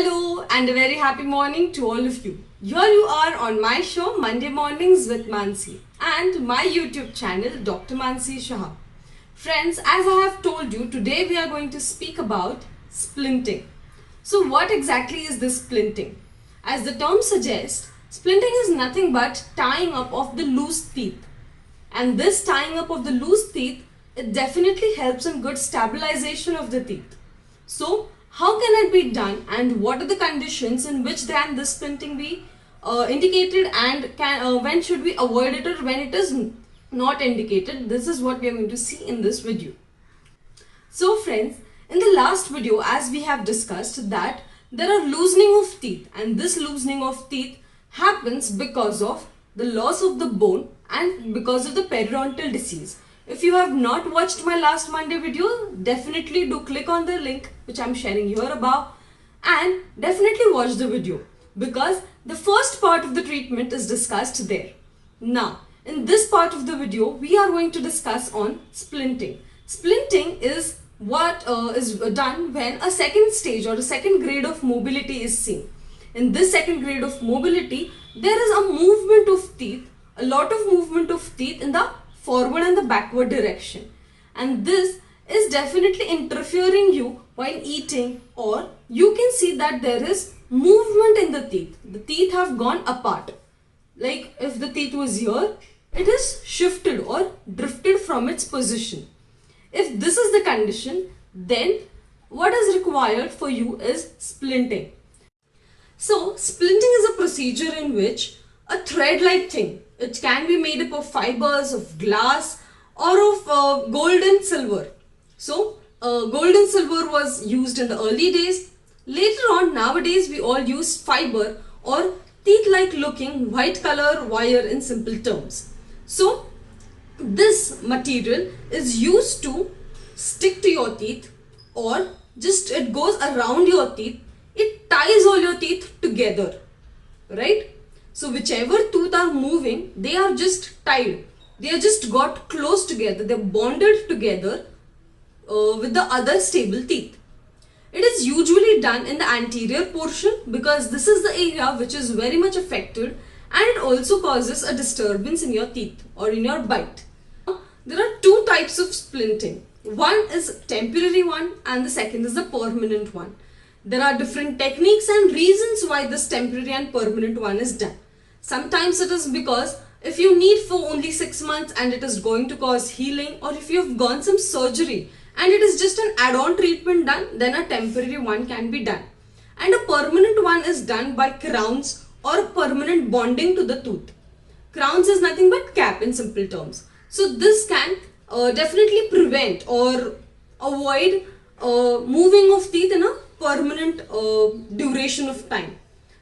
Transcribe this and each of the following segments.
Hello and a very happy morning to all of you. Here you are on my show Monday Mornings with Mansi and my YouTube channel Dr. Mansi Shah. Friends, as I have told you, today we are going to speak about splinting. So what exactly is this splinting? As the term suggests, splinting is nothing but tying up of the loose teeth. And this tying up of the loose teeth, it definitely helps in good stabilization of the teeth. So how can it be done and what are the conditions in which then this splinting be indicated, and when should we avoid it or when it is not indicated? This is what we are going to see in this video. So friends, in the last video, as we have discussed, that there are loosening of teeth, and this loosening of teeth happens because of the loss of the bone and because of the periodontal disease. If you have not watched my last Monday video, definitely do click on the link which I am sharing here above and definitely watch the video, because the first part of the treatment is discussed there. Now, in this part of the video, we are going to discuss on splinting. Splinting is what is done when a second stage or a second grade of mobility is seen. In this second grade of mobility, there is a movement of teeth, a lot of movement of teeth in the forward and the backward direction, and this is definitely interfering you while eating, or you can see that there is movement in the teeth have gone apart. Like if the teeth was here, it is shifted or drifted from its position. If this is the condition, then what is required for you is splinting. So splinting is a procedure in which a thread-like thing, it can be made up of fibers of glass or of gold and silver. So gold and silver was used in the early days. Later on, nowadays we all use fiber or teeth-like looking white color wire in simple terms. So this material is used to stick to your teeth, or just it goes around your teeth. It ties all your teeth together, right? So whichever tooth are moving, they are just tied. They are just got close together. They are bonded together with the other stable teeth. It is usually done in the anterior portion because this is the area which is very much affected, and it also causes a disturbance in your teeth or in your bite. There are two types of splinting. One is temporary one and the second is the permanent one. There are different techniques and reasons why this temporary and permanent one is done. Sometimes it is because if you need for only 6 months and it is going to cause healing, or if you have gone some surgery and it is just an add-on treatment done, then a temporary one can be done. And a permanent one is done by crowns or permanent bonding to the tooth. Crowns is nothing but cap in simple terms. So this can definitely prevent or avoid moving of teeth in a permanent duration of time.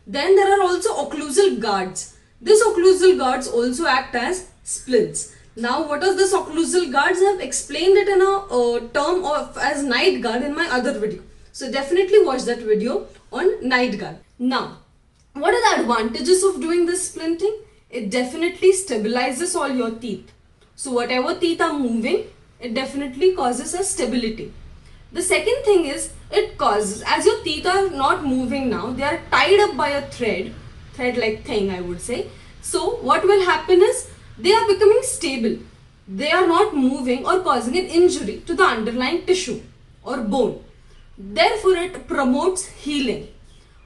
Then there are also occlusal guards. These occlusal guards also act as splints. Now what are these occlusal guards? I have explained it in a term of as night guard in my other video. So definitely watch that video on night guard. Now, what are the advantages of doing this splinting? It definitely stabilizes all your teeth. So whatever teeth are moving, it definitely causes a stability. The second thing is, it causes, as your teeth are not moving now, they are tied up by a thread-like thing, I would say. So what will happen is, they are becoming stable. They are not moving or causing an injury to the underlying tissue or bone. Therefore, it promotes healing.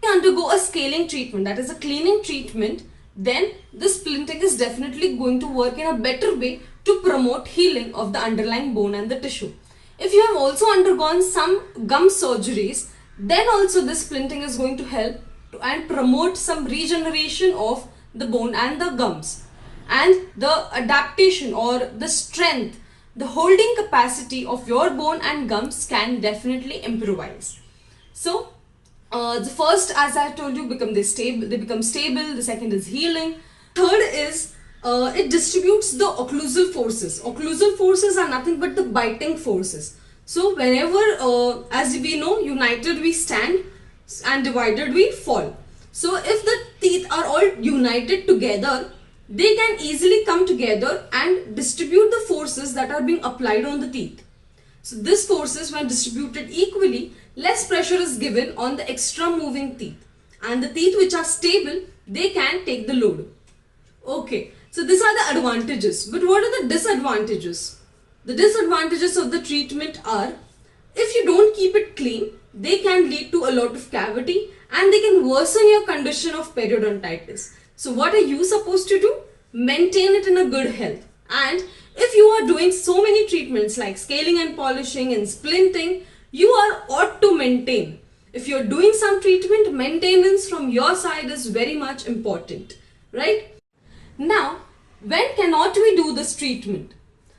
If you undergo a scaling treatment, that is a cleaning treatment, then this splinting is definitely going to work in a better way to promote healing of the underlying bone and the tissue. If you have also undergone some gum surgeries, then also this splinting is going to help and promote some regeneration of the bone and the gums. And the adaptation or the strength, the holding capacity of your bone and gums can definitely improvise. So, the first, as I told you, they become stable. The second is healing. Third is it distributes the occlusal forces. Occlusal forces are nothing but the biting forces. So whenever, as we know, united we stand and divided we fall. So if the teeth are all united together, they can easily come together and distribute the forces that are being applied on the teeth. So this forces, when distributed equally, less pressure is given on the extra moving teeth, and the teeth which are stable, they can take the load. Okay, so these are the advantages, but what are the disadvantages? The disadvantages of the treatment are, if you don't keep it clean, they can lead to a lot of cavity and they can worsen your condition of periodontitis. So what are you supposed to do? Maintain it in a good health. And if you are doing so many treatments like scaling and polishing and splinting, you are ought to maintain. If you're doing some treatment, maintenance from your side is very much important, right? Now, when cannot we do this treatment?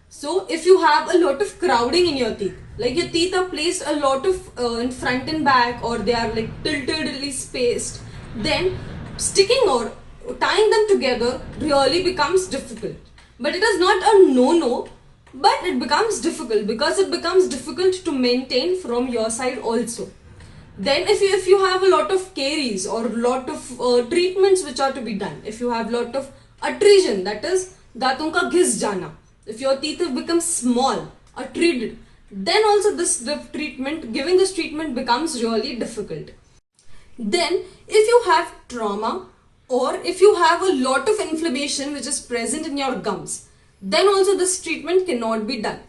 So, if you have a lot of crowding in your teeth, like your teeth are placed a lot of in front and back, or they are like tiltedly spaced, then sticking or tying them together really becomes difficult. But it is not a no-no, but it becomes difficult because it becomes difficult to maintain from your side also. Then if you have a lot of caries or a lot of treatments which are to be done, if you have a lot of attrition, that is दांतों का घिस जाना, if your teeth have become small or treated, then also giving this treatment becomes really difficult. Then if you have trauma or if you have a lot of inflammation which is present in your gums, then also this treatment cannot be done.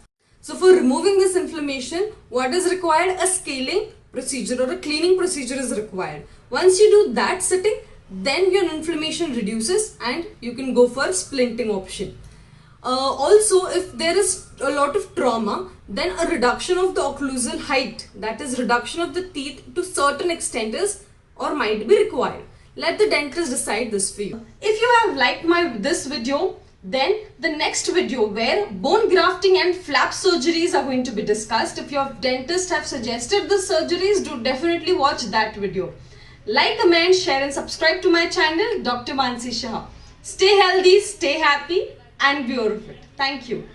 So for removing this inflammation, what is required? A scaling procedure or a cleaning procedure is required. Once you do that sitting, then your inflammation reduces and you can go for splinting option. Also, if there is a lot of trauma, then a reduction of the occlusal height, that is reduction of the teeth to certain extent is or might be required. Let the dentist decide this for you. If you have liked this video, then the next video where bone grafting and flap surgeries are going to be discussed. If your dentist have suggested the surgeries, do definitely watch that video. Like, comment, share and subscribe to my channel, Dr. Mansi Shah. Stay healthy, stay happy and be beautiful. Thank you.